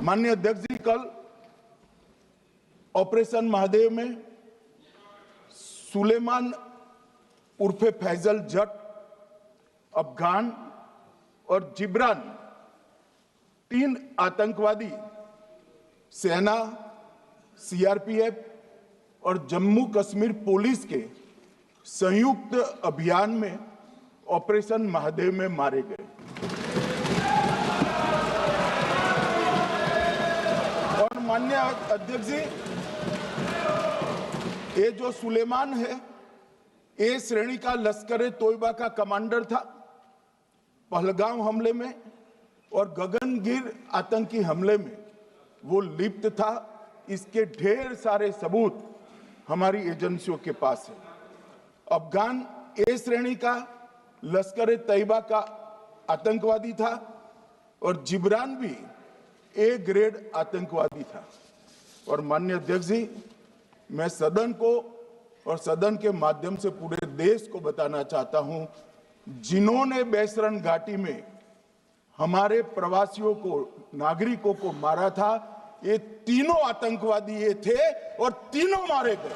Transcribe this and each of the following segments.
माननीय अध्यक्ष जी, कल ऑपरेशन महादेव में सुलेमान उर्फे फैजल जट, अफगान और जिब्रान, 3 आतंकवादी सेना, सीआरपीएफ और जम्मू कश्मीर पुलिस के संयुक्त अभियान में ऑपरेशन महादेव में मारे गए। और माननीय अध्यक्ष जी, ये जो सुलेमान है, ए श्रेणी का लश्कर तोयबा का कमांडर था। पहलगाम हमले में और गगनगिर आतंकी हमले में वो लिप्त था। इसके ढेर सारे सबूत हमारी एजेंसियों के पास है। अफगान ए श्रेणी का लश्कर तैयबा का आतंकवादी था और जिब्रान भी ए ग्रेड आतंकवादी था। और माननीय अध्यक्ष जी, मैं सदन को और सदन के माध्यम से पूरे देश को बताना चाहता हूं, जिन्होंने बैसरन घाटी में हमारे प्रवासियों को, नागरिकों को मारा था, ये तीनों आतंकवादी ये थे और तीनों मारे गए।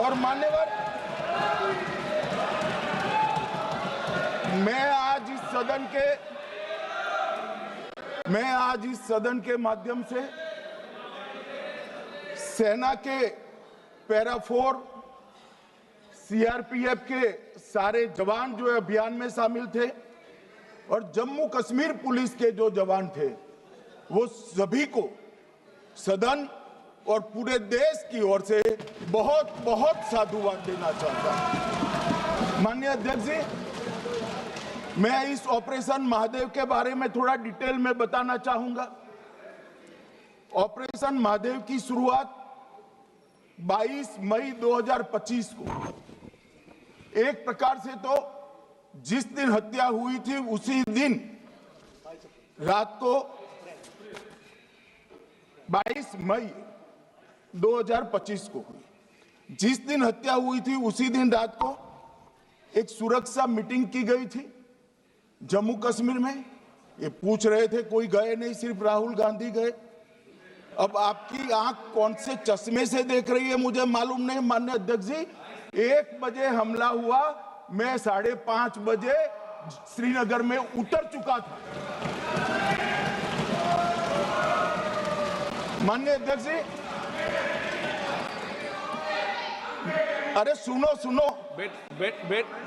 और मान्यवर, मैं आज इस सदन के माध्यम से सेना के पैरा 4, सीआरपीएफ के सारे जवान जो अभियान में शामिल थे और जम्मू कश्मीर पुलिस के जो जवान थे, वो सभी को सदन और पूरे देश की ओर से बहुत बहुत साधुवाद देना चाहता हूं। माननीय अध्यक्ष जी, मैं इस ऑपरेशन महादेव के बारे में थोड़ा डिटेल में बताना चाहूंगा। ऑपरेशन महादेव की शुरुआत 22 मई 2025 को, एक प्रकार से तो जिस दिन हत्या हुई थी उसी दिन रात को 22 मई 2025 को हुई। जिस दिन हत्या हुई थी उसी दिन रात को एक सुरक्षा मीटिंग की गई थी जम्मू कश्मीर में। ये पूछ रहे थे, कोई गए नहीं, सिर्फ राहुल गांधी गए। अब आपकी आंख कौन से चश्मे से देख रही है मुझे मालूम नहीं। माननीय अध्यक्ष जी, 1 बजे हमला हुआ, मैं 5:30 बजे श्रीनगर में उतर चुका था। माननीय अध्यक्ष जी, अरे सुनो,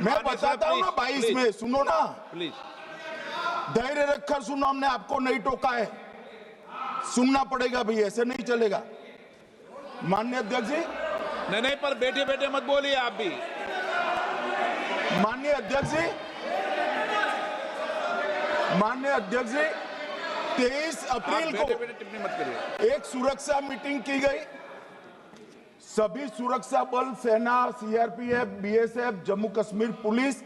मैं बताता हूँ ना 22 में, सुनो ना प्लीज, धैर्य रखकर सुनो, हमने आपको नहीं टोका है, सुनना पड़ेगा भाई, ऐसे नहीं चलेगा। माननीय अध्यक्ष जी, नहीं, पर बैठे मत बोलिए आप भी। माननीय अध्यक्ष जी, 23 अप्रैल को टिप्पणी मत करिए। एक सुरक्षा मीटिंग की गई। सभी सुरक्षा बल, सेना, CRPF, BSF, Jammu Kashmir police,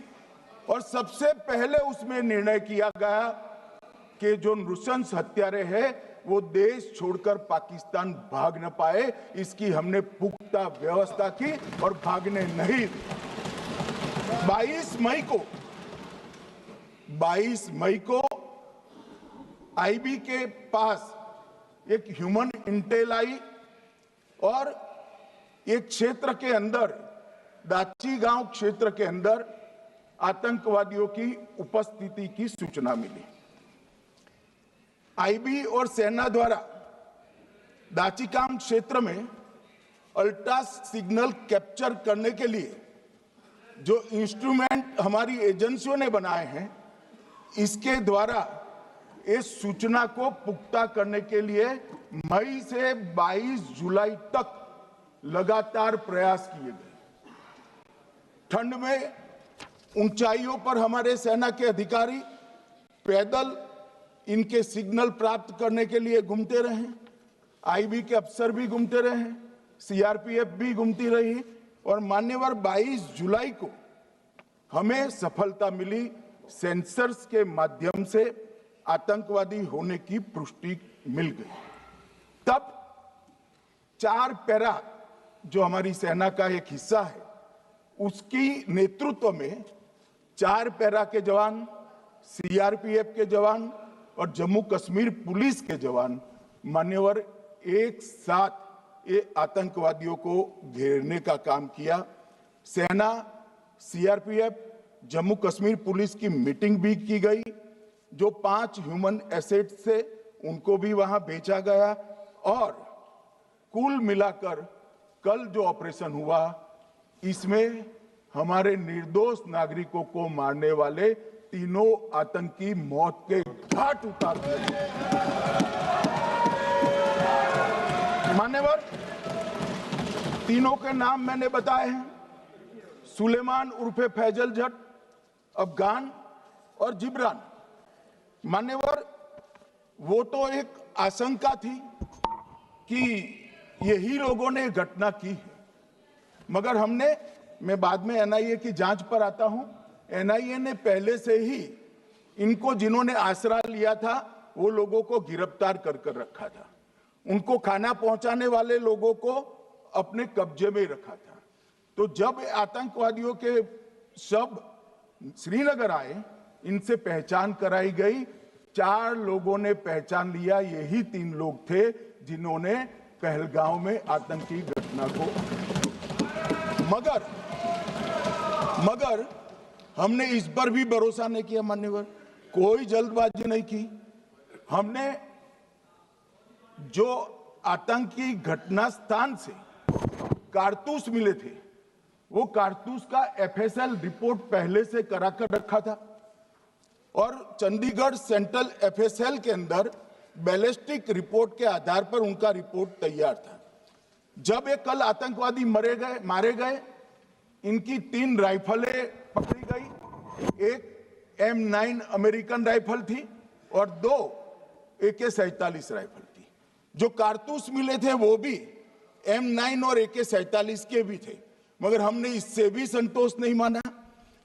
और सबसे पहले उसमें निर्णय किया गया कि जो नृशंस हत्यारे हैं वो देश छोड़कर पाकिस्तान भाग न पाए, इसकी हमने पुख्ता व्यवस्था की और भागने नहीं। 22 मई को आईबी के पास एक ह्यूमन इंटेल आई और एक क्षेत्र के अंदर, दाची गांव क्षेत्र के अंदर आतंकवादियों की उपस्थिति की सूचना मिली। आईबी और सेना द्वारा दाचीकाम क्षेत्र में अल्ट्रा सिग्नल कैप्चर करने के लिए जो इंस्ट्रूमेंट हमारी एजेंसियों ने बनाए हैं, इसके द्वारा इस सूचना को पुख्ता करने के लिए मई से 22 जुलाई तक लगातार प्रयास किए गए। ठंड में ऊंचाइयों पर हमारे सेना के अधिकारी पैदल इनके सिग्नल प्राप्त करने के लिए घूमते रहे, आईबी के अफसर भी घूमते रहे, सीआरपीएफ भी घूमती रही, और मान्यवर 22 जुलाई को हमें सफलता मिली। सेंसर्स के माध्यम से आतंकवादी होने की पुष्टि मिल गई। तब 4 पैरा जो हमारी सेना का एक हिस्सा है, उसकी नेतृत्व में 4 पैरा के जवान, सीआरपीएफ के जवान और जम्मू कश्मीर पुलिस के जवान मान्यवर एक साथ ये आतंकवादियों को घेरने का काम किया। सेना, सीआरपीएफ, जम्मू कश्मीर पुलिस की मीटिंग भी की गई। जो 5 ह्यूमन एसेट्स थे उनको भी वहां बेचा गया और कुल मिलाकर कल जो ऑपरेशन हुआ इसमें हमारे निर्दोष नागरिकों को मारने वाले तीनों आतंकी मौत के घाट उतार दिए। मान्यवर, तीनों के नाम मैंने बताए हैं, सुलेमान उर्फे फैजल जट, अफगान और जिब्रान। मान्यवर, वो तो एक आशंका थी कि यही लोगों ने घटना की है, मगर मैं बाद में एनआईए की जांच पर आता हूं, एनआईए ने पहले से ही इनको जिन्होंने आसरा लिया था वो लोगों को गिरफ्तार कर रखा था। उनको खाना पहुंचाने वाले लोगों को अपने कब्जे में रखा था। तो जब आतंकवादियों के शव श्रीनगर आए, इनसे पहचान कराई गई। 4 लोगों ने पहचान लिया, यही 3 लोग थे जिन्होंने पहलगांव में आतंकी घटना को। मगर हमने इस पर भी भरोसा नहीं किया मान्यवर, कोई जल्दबाजी नहीं की। हमने जो आतंकी घटना स्थान से कारतूस मिले थे, वो कारतूस का एफएसएल रिपोर्ट पहले से कराकर रखा था और चंडीगढ़ सेंट्रल एफएसएल के अंदर बैलिस्टिक रिपोर्ट के आधार पर उनका रिपोर्ट तैयार था। जब ये कल आतंकवादी मारे गए, इनकी 3 राइफलें पकड़ी गई। एक M9 अमेरिकन राइफल थी और 2 AK-47 राइफल थी। जो कारतूस मिले थे वो भी M9 और AK-47 के भी थे, मगर हमने इससे भी संतोष नहीं माना।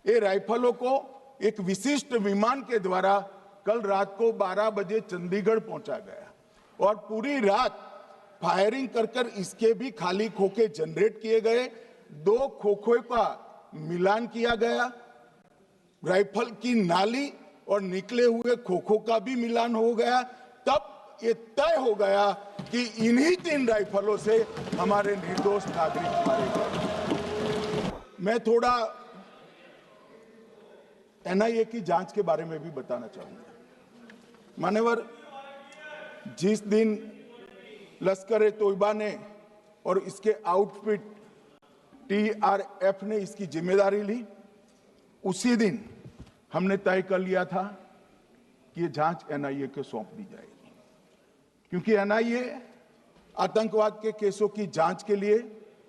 ये राइफलों को एक विशिष्ट विमान के द्वारा कल रात को 12 बजे चंडीगढ़ पहुंचा गया और पूरी रात फायरिंग कर इसके भी खाली खोखे जनरेट किए गए। 2 खोखों का मिलान किया गया, राइफल की नाली और निकले हुए खोखों का भी मिलान हो गया। तब ये तय हो गया कि इन्हीं 3 राइफलों से हमारे निर्दोष नागरिक मारे गए। मैं थोड़ा एनआईए की जांच के बारे में भी बताना चाहूंगा। मान्यवर, जिस दिन लश्कर-ए-तोयबा ने और इसके आउटफिट TRF ने इसकी जिम्मेदारी ली, उसी दिन हमने तय कर लिया था कि ये जांच एनआईए को सौंप दी जाएगी, क्योंकि एनआईए आतंकवाद के केसों की जांच के लिए,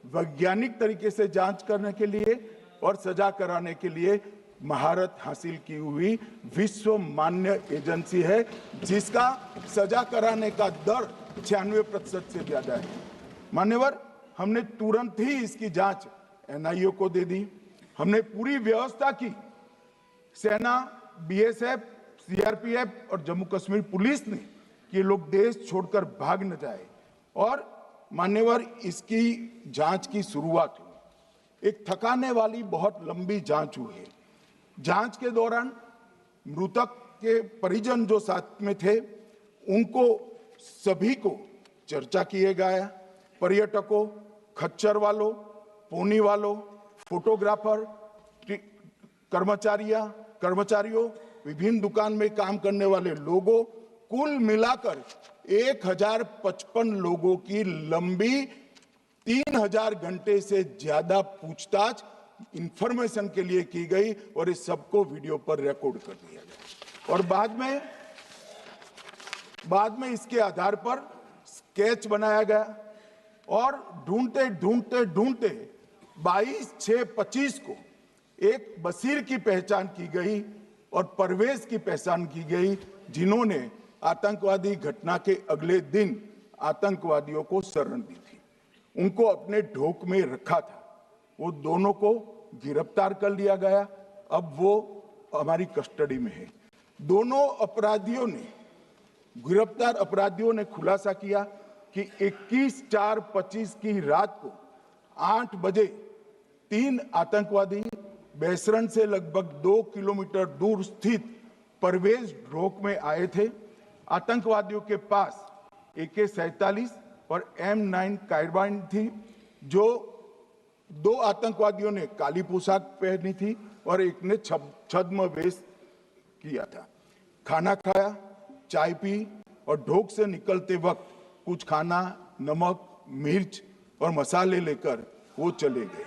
वैज्ञानिक तरीके से जांच करने के लिए और सजा कराने के लिए महारत हासिल की हुई विश्व मान्य एजेंसी है, जिसका सजा कराने का दर 96% से ज्यादा है। मान्यवर, हमने तुरंत ही इसकी जांच एनआईए को दे दी। हमने पूरी व्यवस्था की। सेना, बीएसएफ, सीआरपीएफ और जम्मू कश्मीर पुलिस ने कि ये लोग देश छोड़कर भाग न जाए। और मान्यवर, इसकी जांच की शुरुआत हुई। एक थकाने वाली बहुत लंबी जांच हुई है। जांच के दौरान मृतक के परिजन जो साथ में थे, उनको सभी को चर्चा किए गया। पर्यटकों, खच्चर वालों, पोनी वालों, फोटोग्राफर, कर्मचारियों, विभिन्न दुकान में काम करने वाले लोगों, कुल मिलाकर 1055 लोगों की लंबी 3000 घंटे से ज्यादा पूछताछ इंफॉर्मेशन के लिए की गई और इस सबको वीडियो पर रिकॉर्ड कर दिया गया। और बाद में इसके आधार पर स्केच बनाया गया और ढूंढते 22/6/25 को एक बशीर की पहचान की गई और परवेज की पहचान की गई, जिन्होंने आतंकवादी घटना के अगले दिन आतंकवादियों को शरण दी थी। उनको अपने ढोक में रखा था। वो दोनों को गिरफ्तार कर लिया गया। अब वो हमारी कस्टडी में है। दोनों गिरफ्तार अपराधियों ने खुलासा किया कि 21/4/25 की रात को 8 बजे 3 आतंकवादी बेसरण से लगभग 2 किलोमीटर दूर स्थित परवेज ढोक में आए थे। आतंकवादियों के पास AK-47 और M9 कार्बाइन थी। जो 2 आतंकवादियों ने काली पोशाक पहनी थी और एक ने छद्म वेश किया था। खाना खाया, चाय पी और ढोक से निकलते वक्त कुछ खाना, नमक, मिर्च और मसाले लेकर वो चले गए।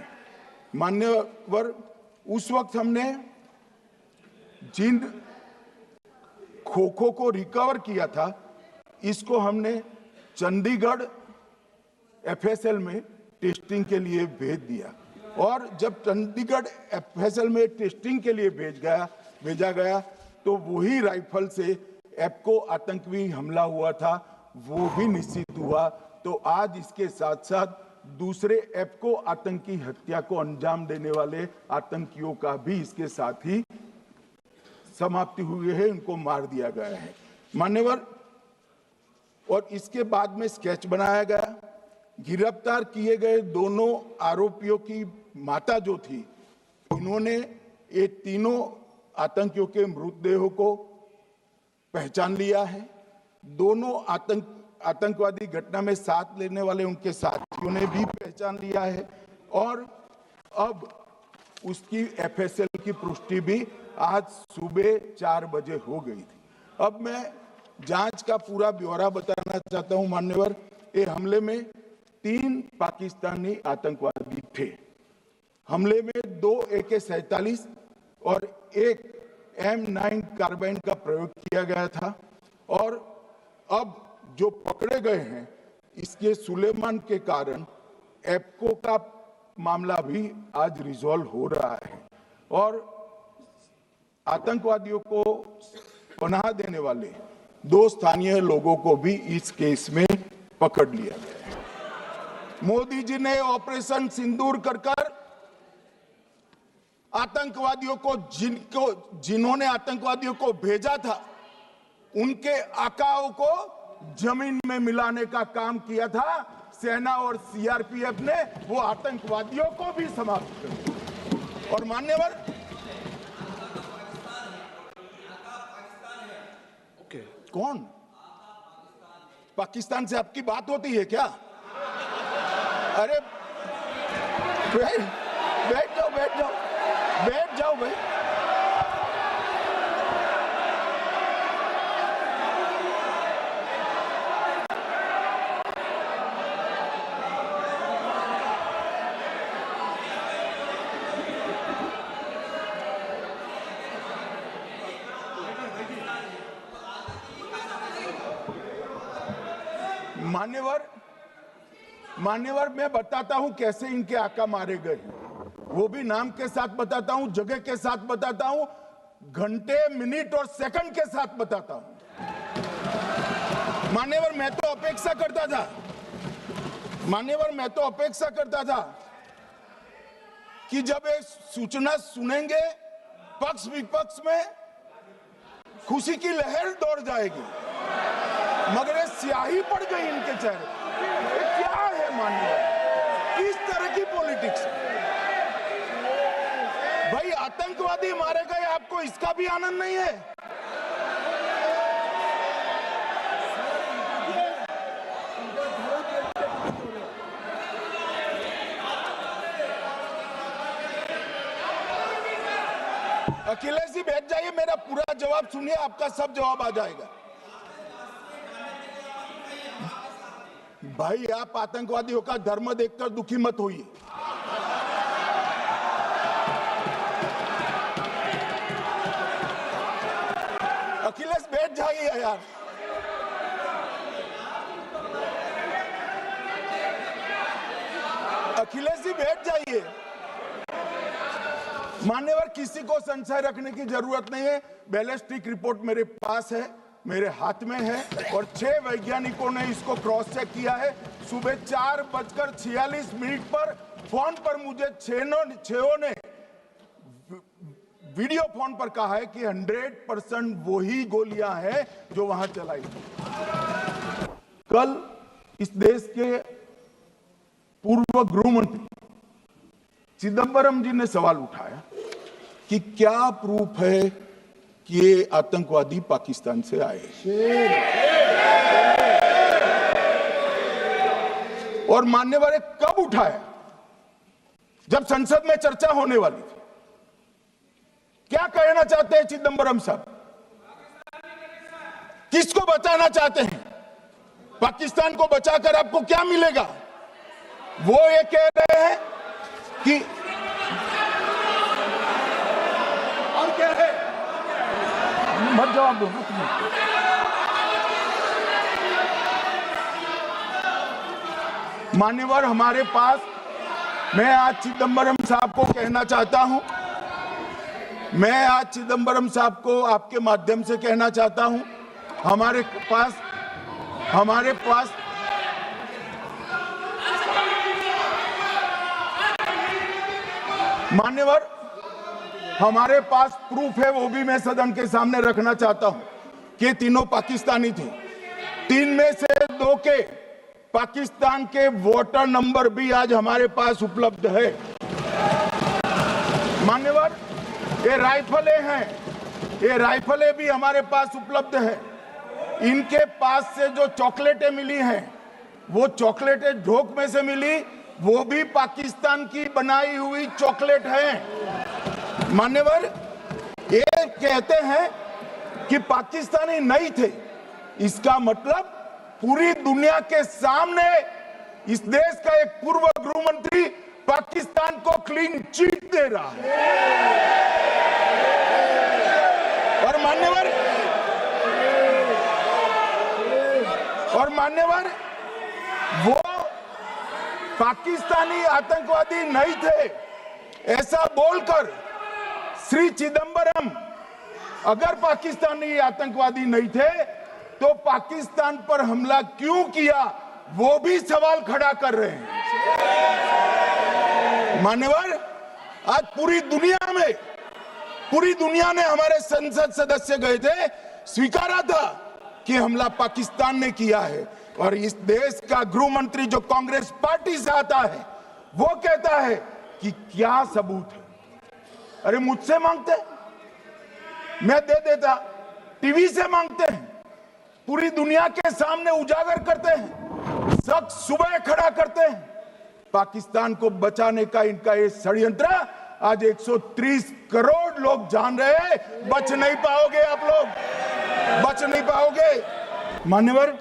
मान्यवर, उस वक्त हमने जिन खोखो को रिकवर किया था, इसको हमने चंडीगढ़ FSL में टेस्टिंग के लिए भेज दिया और जब चंडीगढ़ FSL में टेस्टिंग के लिए भेजा गया तो वही राइफल से एप्को आतंकी हमला हुआ था, वो भी निश्चित हुआ। तो आज इसके साथ साथ दूसरे एप्को आतंकी हत्या को अंजाम देने वाले आतंकियों का भी इसके साथ ही समाप्ति हुई है, उनको मार दिया गया है। मान्यवर, और इसके बाद में स्केच बनाया गया। गिरफ्तार किए गए दोनों आरोपियों की माता जो थी, इन्होंने ये तीनों आतंकियों के मृतदेहों को पहचान लिया है। दोनों आतंकवादी घटना में साथ लेने वाले उनके साथियों ने भी पहचान लिया है और अब उसकी FSL की पुष्टि भी आज सुबह 4 बजे हो गई थी। अब मैं जांच का पूरा ब्यौरा बताना चाहता हूं। मान्यवर, ये हमले में 3 पाकिस्तानी आतंकवादी थे। हमले में 2 AK-47 और 1 M9 कार्बाइन का प्रयोग किया गया था और अब जो पकड़े गए हैं, इसके सुलेमान के कारण एप्को का मामला भी आज रिजॉल्व हो रहा है और आतंकवादियों को पनाह देने वाले 2 स्थानीय लोगों को भी इस केस में पकड़ लिया गया है। मोदी जी ने ऑपरेशन सिंदूर कर आतंकवादियों को जिन्होंने आतंकवादियों को भेजा था, उनके आकाओं को जमीन में मिलाने का काम किया था। सेना और CRPF ने वो आतंकवादियों को भी समाप्त कर दिया। और मान्यवर, कौन पाकिस्तान से आपकी बात होती है क्या? अरे बैठ जाओ भाई। मान्यवर, मैं बताता हूं कैसे इनके आका मारे गए, वो भी नाम के साथ बताता हूं, जगह के साथ बताता हूं, घंटे, मिनट और सेकंड के साथ बताता हूं। मान्यवर, मैं तो अपेक्षा करता था कि जब एक सूचना सुनेंगे, पक्ष विपक्ष में खुशी की लहर दौड़ जाएगी, मगर ये स्याही पड़ गई इनके चेहरे। ये क्या है मान्यवर? किस तरह की पॉलिटिक्स? भाई, आतंकवादी मारे गए, आपको इसका भी आनंद नहीं है? अखिलेश जी बैठ जाइए, मेरा पूरा जवाब सुनिए, आपका सब जवाब आ जाएगा। भाई, आप आतंकवादियों का धर्म देखकर दुखी मत होइए। अखिलेश बैठ जाइए यार। अखिलेश जी बैठ जाइए। मान्यवर, किसी को संशय रखने की जरूरत नहीं है। बैलिस्टिक रिपोर्ट मेरे पास है, मेरे हाथ में है और 6 वैज्ञानिकों ने इसको क्रॉस चेक किया है। सुबह 4:46 पर फोन पर मुझे 6 ने वीडियो फोन पर कहा है कि 100% वही गोलियां हैं जो वहां चलाई थी। कल इस देश के पूर्व गृह मंत्री चिदंबरम जी ने सवाल उठाया कि क्या प्रूफ है कि ये आतंकवादी पाकिस्तान से आए, और मान्यवर कब उठाया? जब संसद में चर्चा होने वाली थी। क्या कहना चाहते हैं चिदंबरम साहब? किसको बचाना चाहते हैं? पाकिस्तान को बचाकर आपको क्या मिलेगा? वो ये कह रहे हैं कि और क्या है, मत जवाब दो ना तुम्हें। मान्यवर हमारे पास, मैं आज चिदंबरम साहब को कहना चाहता हूं, मैं आज चिदंबरम साहब को आपके माध्यम से कहना चाहता हूं, हमारे पास मान्यवर हमारे पास प्रूफ है, वो भी मैं सदन के सामने रखना चाहता हूं कि तीनों पाकिस्तानी थे। 3 में से 2 के पाकिस्तान के वोटर नंबर भी आज हमारे पास उपलब्ध है। मान्यवर ये राइफलें हैं, ये राइफलें भी हमारे पास उपलब्ध है। इनके पास से जो चॉकलेटें मिली हैं, वो चॉकलेटें ढोक में से मिली, वो भी पाकिस्तान की बनाई हुई चॉकलेट है। मान्यवर ये कहते हैं कि पाकिस्तानी नहीं थे, इसका मतलब पूरी दुनिया के सामने इस देश का एक पूर्व गृह मंत्री पाकिस्तान को क्लीन चिट दे रहा है। और मान्यवर वो पाकिस्तानी आतंकवादी नहीं थे, ऐसा बोलकर श्री चिदंबरम अगर पाकिस्तानी आतंकवादी नहीं थे तो पाकिस्तान पर हमला क्यों किया, वो भी सवाल खड़ा कर रहे हैं। मान्यवर आज पूरी दुनिया ने हमारे संसद सदस्य गए थे, स्वीकारा था कि हमला पाकिस्तान ने किया है, और इस देश का गृह मंत्री जो कांग्रेस पार्टी से आता है वो कहता है कि क्या सबूत है। अरे मुझसे मांगते, मैं दे देता, टीवी से मांगते हैं, पूरी दुनिया के सामने उजागर करते हैं, सब सुबह खड़ा करते हैं। पाकिस्तान को बचाने का इनका ये षड्यंत्र आज 130 करोड़ लोग जान रहे हैं। बच नहीं पाओगे आप लोग, बच नहीं पाओगे। मान्यवर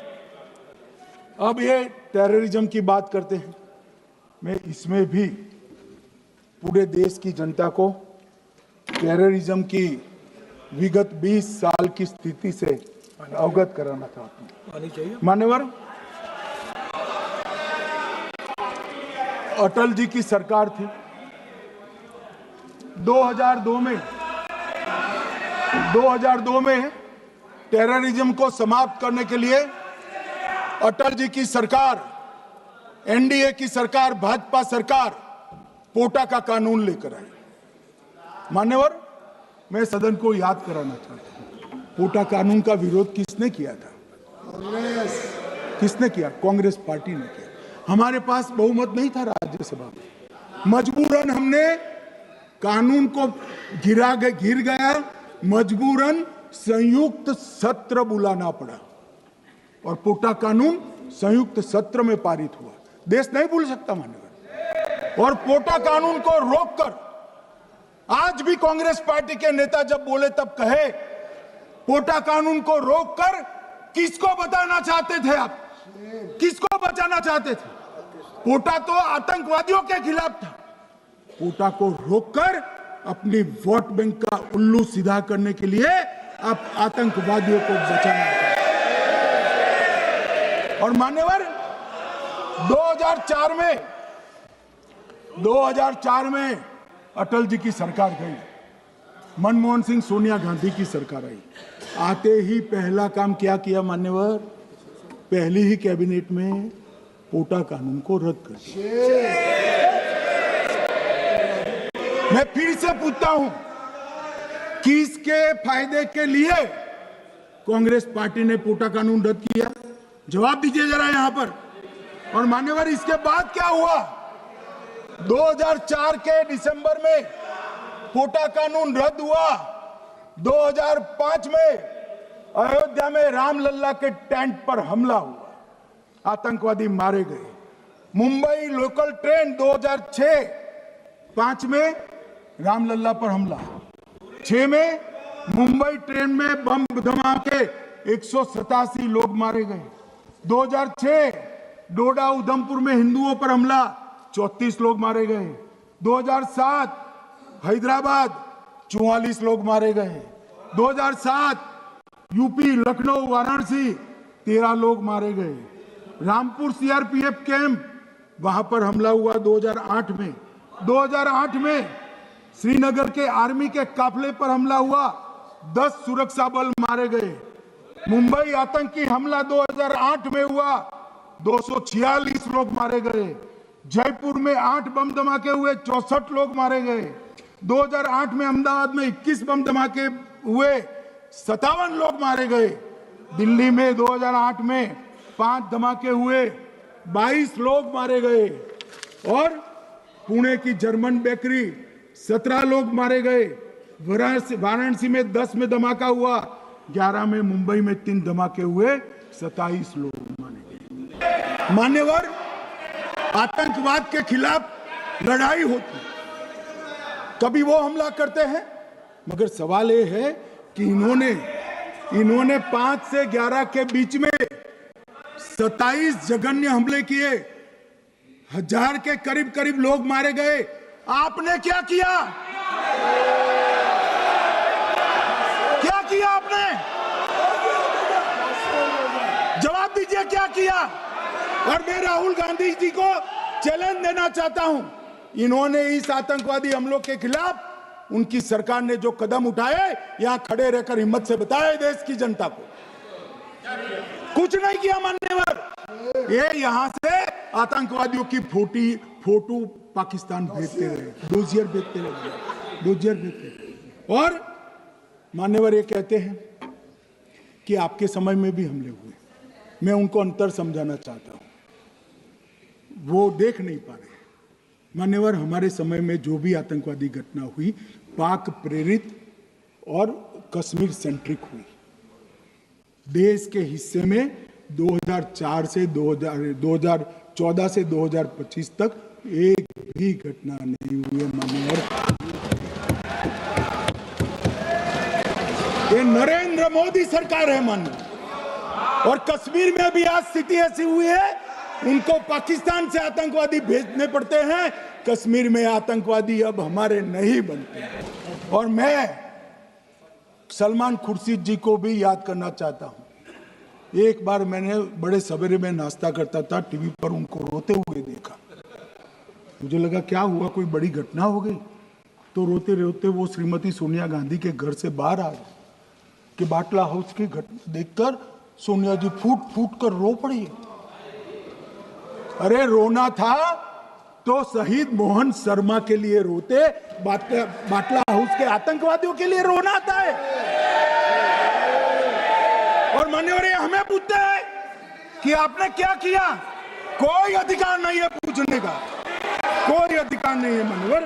अब ये टेररिज्म की बात करते हैं, मैं इसमें भी पूरे देश की जनता को टेररिज्म की विगत 20 साल की स्थिति से अवगत कराना चाहता हूं। मान्यवर अटल जी की सरकार थी, 2002 में टेररिज्म को समाप्त करने के लिए अटल जी की सरकार, एनडीए की सरकार, भाजपा सरकार पोटा का कानून लेकर आई। मान्यवर मैं सदन को याद कराना चाहता हूं, पोटा कानून का विरोध किसने किया था? किसने किया? कांग्रेस पार्टी ने किया। हमारे पास बहुमत नहीं था राज्यसभा में, मजबूरन हमने कानून को घिर गया, मजबूरन संयुक्त सत्र बुलाना पड़ा और पोटा कानून संयुक्त सत्र में पारित हुआ। देश नहीं भूल सकता मान्यवर। और पोटा कानून को रोककर आज भी कांग्रेस पार्टी के नेता जब बोले तब कहे, पोटा कानून को रोककर किसको बताना चाहते थे आप? किसको बचाना चाहते थे? पोटा तो आतंकवादियों के खिलाफ था। पोटा को रोककर अपनी वोट बैंक का उल्लू सीधा करने के लिए आप आतंकवादियों को बचाना चाहते। और मान्यवर 2004 में अटल जी की सरकार गई, मनमोहन सिंह सोनिया गांधी की सरकार आई। आते ही पहला काम क्या किया मान्यवर? पहली ही कैबिनेट में पोटा कानून को रद्द कर दिया। मैं फिर से पूछता हूं, किसके फायदे के लिए कांग्रेस पार्टी ने पोटा कानून रद्द किया? जवाब दीजिए जरा यहां पर। और मान्यवर इसके बाद क्या हुआ? 2004 के दिसंबर में पोटा कानून रद्द हुआ। 2005 में अयोध्या में रामलल्ला के टेंट पर हमला हुआ, आतंकवादी मारे गए। मुंबई लोकल ट्रेन 2006-5 में रामलल्ला पर हमला, 6 में मुंबई ट्रेन में बम धमाके 187 लोग मारे गए। 2006 डोडा उधमपुर में हिंदुओं पर हमला, 34 लोग मारे गए। 2007 हैदराबाद 44 लोग मारे गए। 2007 यूपी लखनऊ वाराणसी 13 लोग मारे गए। रामपुर सीआरपीएफ कैंप वहां पर हमला हुआ 2008 में। 2008 में श्रीनगर के आर्मी के काफिले पर हमला हुआ, 10 सुरक्षा बल मारे गए। मुंबई आतंकी हमला 2008 में हुआ, 246 लोग मारे गए। जयपुर में 8 बम धमाके हुए, 64 लोग मारे गए। 2008 में अहमदाबाद में 21 बम धमाके हुए, 57 लोग मारे गए। दिल्ली में 2008 में 5 धमाके हुए, 22 लोग मारे गए। और पुणे की जर्मन बेकरी 17 लोग मारे गए। वाराणसी में 10 में धमाका हुआ, 11 में मुंबई में 3 धमाके हुए, 27 लोग मारे गए। मान्यवर, आतंकवाद के खिलाफ लड़ाई होती, कभी वो हमला करते हैं, मगर सवाल ये है कि इन्होंने 5 से 11 के बीच में 27 जघन्य हमले किए, 1000 के करीब करीब लोग मारे गए। आपने क्या किया? क्या किया आपने? जवाब दीजिए, क्या किया? और मैं राहुल गांधी जी को चैलेंज देना चाहता हूं, इन्होंने इस आतंकवादी हमलों के खिलाफ उनकी सरकार ने जो कदम उठाए, यहां खड़े रहकर हिम्मत से बताए देश की जनता को, कुछ नहीं किया। मान्यवर, ये यहां से आतंकवादियों की फोटो पाकिस्तान भेजते रहे, डोजियर भेजते रहे। और मान्यवर ये कहते हैं कि आपके समय में भी हमले हुए। मैं उनको अंतर समझाना चाहता हूं, वो देख नहीं पा रहे। मान्यवर, हमारे समय में जो भी आतंकवादी घटना हुई, पाक प्रेरित और कश्मीर सेंट्रिक हुई। देश के हिस्से में 2004 से 2014 से 2025 तक एक भी घटना नहीं हुई है। मान्यवर, ये नरेंद्र मोदी सरकार है मान्यवर। और कश्मीर में भी आज स्थिति ऐसी हुई है, उनको पाकिस्तान से आतंकवादी भेजने पड़ते हैं। कश्मीर में आतंकवादी अब हमारे नहीं बनते। और मैं सलमान खुर्शीद जी को भी याद करना चाहता हूं। एक बार मैंने बड़े सवेरे में नाश्ता करता था, टीवी पर उनको रोते हुए देखा। मुझे लगा क्या हुआ, कोई बड़ी घटना हो गई। तो रोते रोते वो श्रीमती सोनिया गांधी के घर से बाहर आ गए कि बाटला हाउस की घटना देखकर सोनिया जी फूट फूट कर रो पड़ी। अरे रोना था तो शहीद मोहन शर्मा के लिए रोते, बाटला हाउस के आतंकवादियों के लिए रोना आता है। और मान्यवर, हमें पूछते हैं कि आपने क्या किया। कोई अधिकार नहीं है पूछने का, कोई अधिकार नहीं है मान्यवर।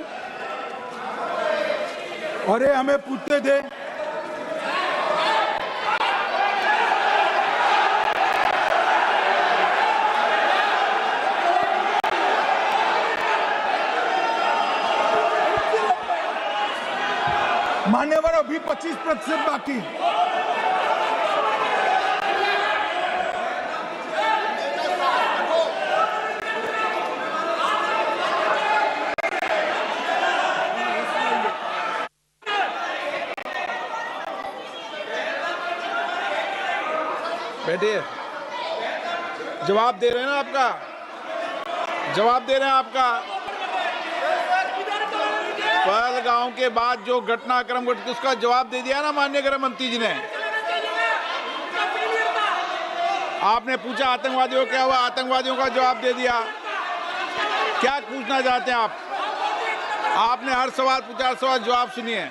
अरे हमें पूछते थे, मान्यवर अभी 25% बाकी। बैठिए, जवाब दे रहे हैं ना आपका, जवाब दे रहे हैं आपका। पहलगांव के बाद जो घटनाक्रम घटित, उसका जवाब दे दिया ना माननीय गृह मंत्री जी ने। आपने पूछा आतंकवादियों क्या हुआ, आतंकवादियों का जवाब दे दिया। क्या पूछना चाहते हैं आप? आपने हर सवाल पूछा, हर सवाल जवाब सुनिए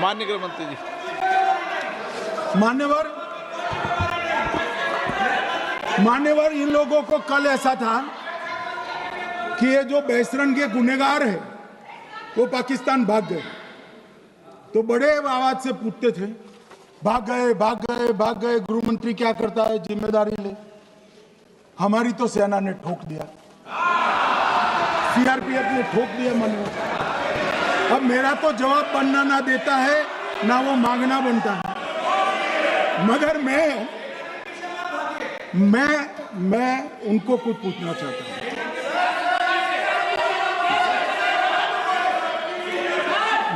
माननीय गृह मंत्री जी। मान्यवर, इन लोगों को कल ऐसा था कि ये जो बेसरन के गुनहगार है वो पाकिस्तान भाग गए, तो बड़े आवाज से पूछते थे भाग गए भाग गए भाग गए, गृह मंत्री क्या करता है, जिम्मेदारी ले। हमारी तो सेना ने ठोक दिया, सीआरपीएफ ने ठोक दिया मानव। अब मेरा तो जवाब बनना ना देता है ना वो मांगना बनता है, मगर मैं उनको कुछ पूछना चाहता हूं।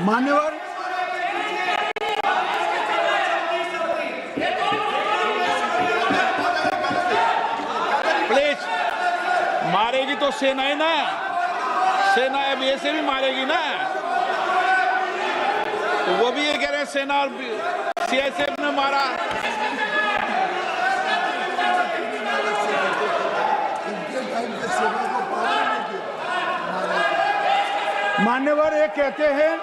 मान्यवर, प्लीज, मारेगी तो सेना है ना, सेना अब ऐसे भी मारेगी ना, तो वो भी ये कह रहे हैं सेना और सीआईएसएफ ने मारा। मान्यवर ये कहते हैं,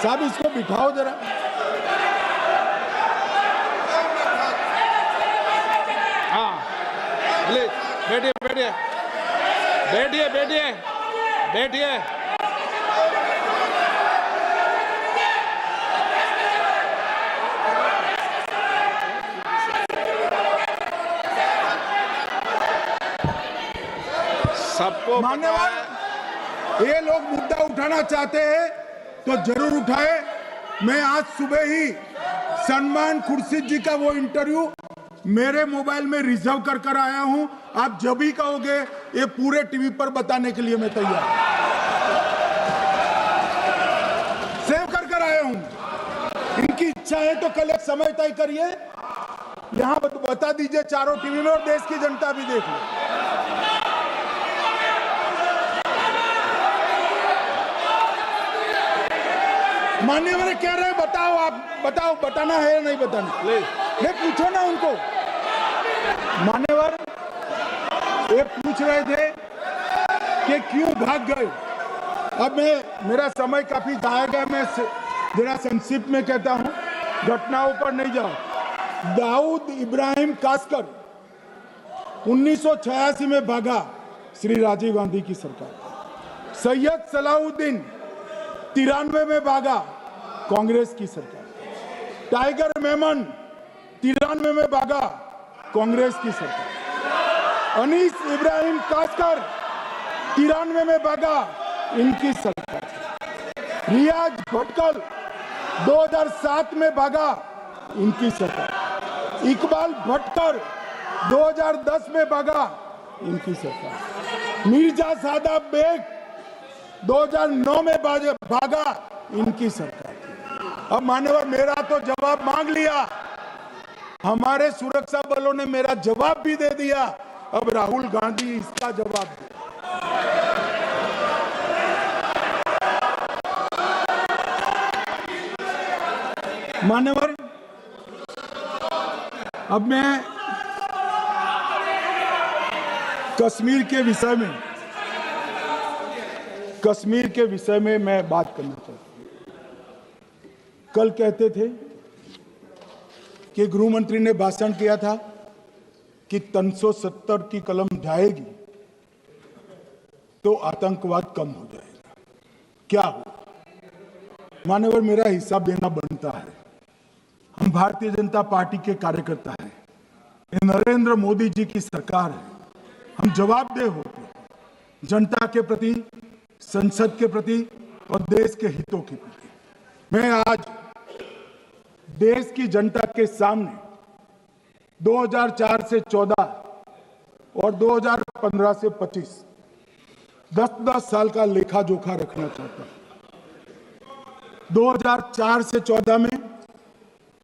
साहब इसको बिठाओ जरा। हाँ, प्लीज बैठिए बैठिए बैठिए बैठिए बैठिए। सबको मान्यवर, ये लोग मुद्दा उठाना चाहते हैं तो जरूर उठाए। मैं आज सुबह ही सलमान खुर्शीद जी का वो इंटरव्यू मेरे मोबाइल में रिजर्व कर आया हूं। आप जब भी कहोगे ये पूरे टीवी पर बताने के लिए मैं तैयार सेव कर आया हूं। इनकी इच्छा है तो कल एक समय तय करिए, यहां बता दीजिए चारों टीवी में, और देश की जनता भी देख लो। मान्यवर कह रहे हैं बताओ, आप बताओ, बताना है या नहीं बताना, ये पूछो ना उनको। मान्यवर ये पूछ रहे थे कि क्यों भाग गए। अब मेरा समय काफी जाएगा, मैं जरा संक्षिप्त में कहता हूं, घटनाओं पर नहीं जाओ। दाऊद इब्राहिम कासकर 1986 में भागा, श्री राजीव गांधी की सरकार। सैयद सलाउद्दीन 93 में भागा, कांग्रेस की सरकार। टाइगर मेमन 93 में भागा, कांग्रेस की सरकार। अनीस इब्राहिम कासकर 93 में भागा, इनकी सरकार। रियाज भटकल 2007 में भागा, इनकी सरकार। इकबाल भटकर 2010 में भागा, इनकी सरकार। मिर्जा सादाब बेग 2009 में भागा, इनकी सरकार। अब मान्यवर मेरा तो जवाब मांग लिया, हमारे सुरक्षा बलों ने मेरा जवाब भी दे दिया, अब राहुल गांधी इसका जवाब दे। मान्यवर, अब मैं कश्मीर के विषय में मैं बात करना चाहता हूं। कल कहते थे कि गृह मंत्री ने भाषण किया था कि 370 की कलम ढाएगी तो आतंकवाद कम हो जाएगा। क्या हो मान्यवर, मेरा हिसाब देना बनता है। हम भारतीय जनता पार्टी के कार्यकर्ता हैं, ये नरेंद्र मोदी जी की सरकार है, हम जवाबदेह होते हैं जनता के प्रति, संसद के प्रति और देश के हितों के प्रति। मैं आज देश की जनता के सामने 2004 से 14 और 2015 से 25 10 साल का लेखा जोखा रखना चाहता हूं। 2004 से 14 में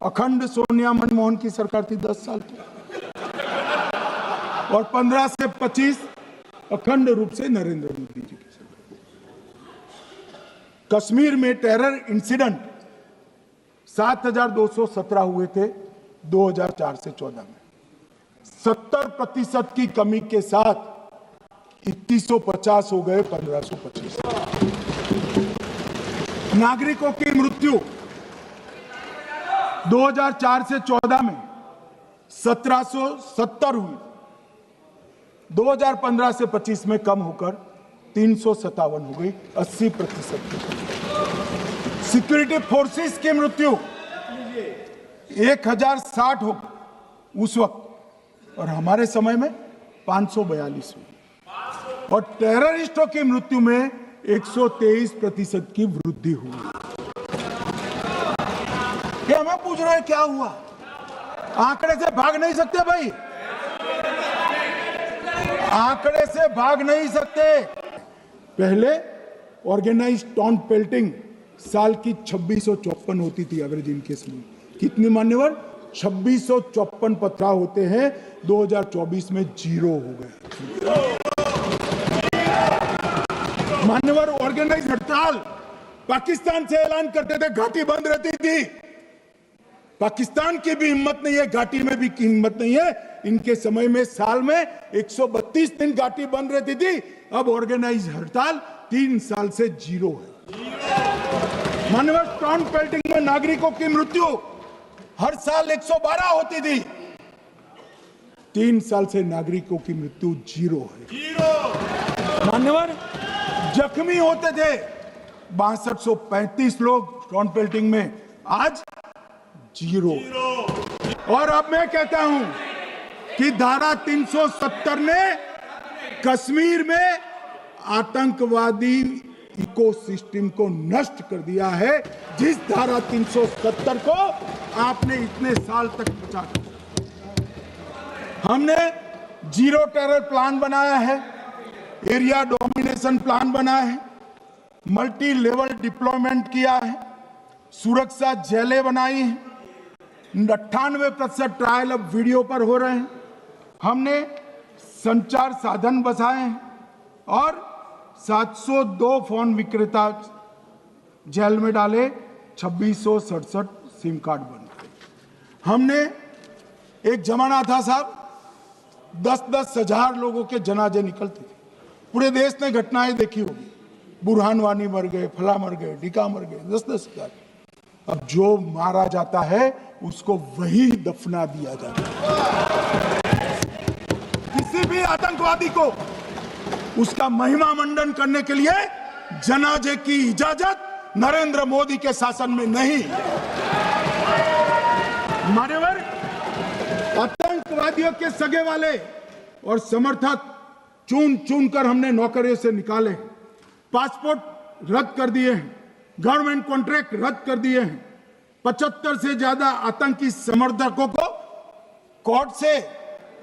अखंड सोनिया मनमोहन की सरकार थी 10 साल की, और 15 से 25 अखंड रूप से नरेंद्र मोदी जी की सरकार। कश्मीर में टेरर इंसिडेंट 7217 हुए थे 2004 से 14 में। 70% की कमी के साथ 2150 हो गए 1525। नागरिकों की मृत्यु 2004 से 14 में 1770 हुई, 2015 से 25 में कम होकर 357 हो गई, 80%। सिक्योरिटी फोर्सेस की मृत्यु 1060 हो उस वक्त, और हमारे समय में 542 हुई, और टेररिस्टों की मृत्यु में 123% की वृद्धि हुई। ये हमें पूछ रहे हैं क्या हुआ? आंकड़े से भाग नहीं सकते भाई, आंकड़े से भाग नहीं सकते। पहले ऑर्गेनाइज्ड टाउन पेल्टिंग साल की 2654 होती थी एवरेज इनकेस में। कितनी मान्यवर? 2654 पथराव होते हैं, 2024 में 0 हो गए। मान्यवर ऑर्गेनाइज हड़ताल पाकिस्तान से ऐलान करते थे, घाटी बंद रहती थी। पाकिस्तान की भी हिम्मत नहीं है, घाटी में भी हिम्मत नहीं है। इनके समय में साल में 132 दिन घाटी बंद रहती थी, अब ऑर्गेनाइज हड़ताल 3 साल से 0 है। मान्यवर टाउन पेल्टिंग में नागरिकों की मृत्यु हर साल 112 होती थी, 3 साल से नागरिकों की मृत्यु 0 है। मान्यवर जख्मी होते थे 6235 लोग टाउन पेल्टिंग में, आज 0। और अब मैं कहता हूं कि धारा 370 ने कश्मीर में आतंकवादी इकोसिस्टम को नष्ट कर दिया है, जिस धारा 370 को आपने इतने साल तक बचा कर। हमने जीरो टेरर प्लान बनाया है, एरिया डोमिनेशन प्लान बनाया है, मल्टी लेवल डिप्लॉयमेंट किया है, सुरक्षा जेलें बनाई हैं, 98% ट्रायल अब वीडियो पर हो रहे हैं। हमने संचार साधन बसाए हैं और 702 फोन विक्रेता जेल में डाले, 2667 सिम कार्ड बन गए। हमने एक जमाना था साहब, 10-10 हजार लोगों के जनाजे निकलते थे। पूरे देश ने घटनाएं देखी होगी, बुरहान वानी मर गए, फला मर गए, ढिका मर गए, 10-10 हजार। अब जो मारा जाता है उसको वही दफना दिया जाता है। किसी भी आतंकवादी को उसका महिमा मंडन करने के लिए जनाजे की इजाजत नरेंद्र मोदी के शासन में नहीं। मान्यवर आतंकवादियों के सगे वाले और समर्थक चुन चुन कर हमने नौकरियों से निकाले, पासपोर्ट रद्द कर दिए हैं, गवर्नमेंट कॉन्ट्रैक्ट रद्द कर दिए हैं। 75 से ज्यादा आतंकी समर्थकों को कोर्ट से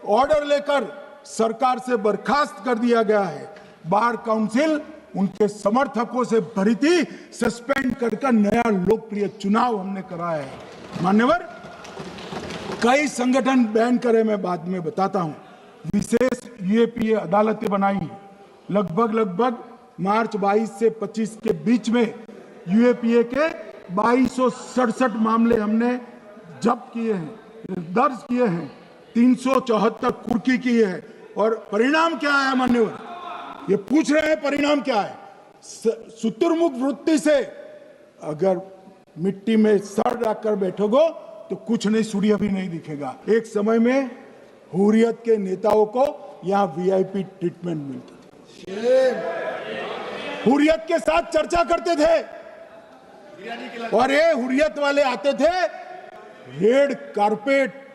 ऑर्डर लेकर सरकार से बर्खास्त कर दिया गया है। बार काउंसिल उनके समर्थकों से भरी थी, सस्पेंड कर नया लोकप्रिय चुनाव हमने कराया है। मान्यवर कई संगठन बैन करे, मैं बाद में बताता हूं। विशेष यूएपीए अदालतें बनाई हैं, लगभग मार्च 22 से 25 के बीच में यूएपीए के 2267 मामले हमने जब्त किए हैं, दर्ज किए हैं, 374 कुर्की की है। और परिणाम क्या है मान्यवर? ये पूछ रहे हैं परिणाम क्या है? शुतुरमुख वृत्ति से अगर मिट्टी में सर रखकर बैठोगे तो कुछ नहीं, सूर्य भी नहीं दिखेगा। एक समय में हुर्रियत के नेताओं को यहाँ वीआईपी ट्रीटमेंट मिलता था, हुर्रियत के साथ चर्चा करते थे, और ये हुर्रियत वाले आते थे, रेड कारपेट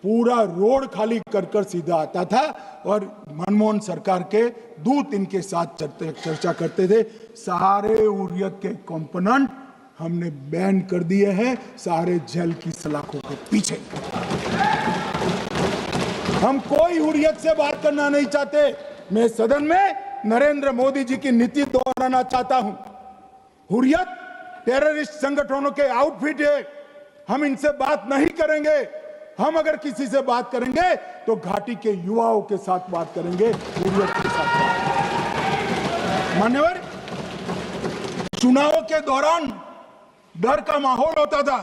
पूरा रोड खाली कर सीधा आता था, और मनमोहन सरकार के दूत इनके साथ चर्चा करते थे। सारे हुर्रियत के कंपोनेंट हमने बैन कर दिए हैं, सारे जेल की सलाखों के पीछे। हम कोई हुर्रियत से बात करना नहीं चाहते। मैं सदन में नरेंद्र मोदी जी की नीति दोहराना चाहता हूं। हुर्रियत टेररिस्ट संगठनों के आउटफिट है, हम इनसे बात नहीं करेंगे। हम अगर किसी से बात करेंगे तो घाटी के युवाओं के साथ बात करेंगे, हुर्रियत के साथ बात। मान्यवर चुनाव के दौरान डर का माहौल होता था,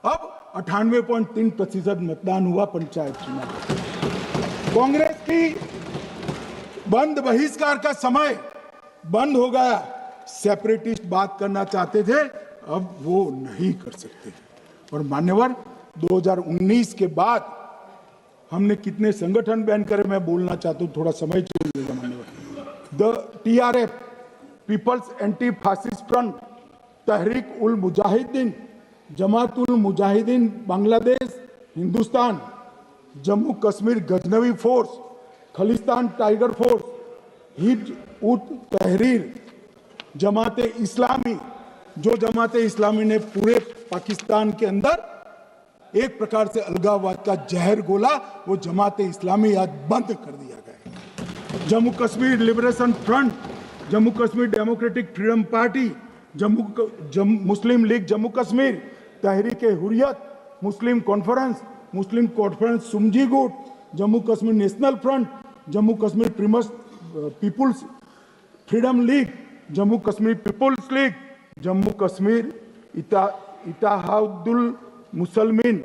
अब 98.3% मतदान हुआ पंचायत चुनाव। कांग्रेस की बंद बहिष्कार का समय बंद हो गया। सेपरेटिस्ट बात करना चाहते थे, अब वो नहीं कर सकते। और मान्यवर 2019 के बाद हमने कितने संगठन बैन करे, मैं बोलना चाहता हूँ, थोड़ा समय चाहिए मान्यवर। The TRF, people's anti fascist front, Tehreek ul Mujahideen, Jamaat ul Mujahideen Bangladesh Hindustan, Jammu Kashmir Ghaznavi force, Khalistan tiger force, Hizb ut Tahrir, जमाते इस्लामी, जो जमाते इस्लामी ने पूरे पाकिस्तान के अंदर एक प्रकार से अलगाववाद का जहर घोला, वो जमाते इस्लामी आज बंद कर दिया गया। Jammu Kashmir liberation front, Jammu Kashmir democratic freedom party, Muslim league Jammu Kashmir, Tehreek Hurriyat, Muslim conference सुमजी गुट, Jammu Kashmir national front, Jammu Kashmir peoples freedom league, Jammu Kashmir peoples league, Jammu Kashmir Ittehadul Muslimeen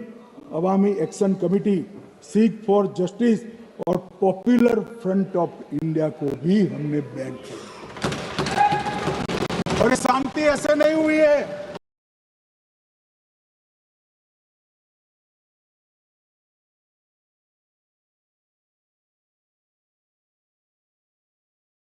Awami action committee, Sikh for justice और पॉपुलर फ्रंट ऑफ इंडिया को भी हमने बैन किया। और शांति ऐसे नहीं हुई है।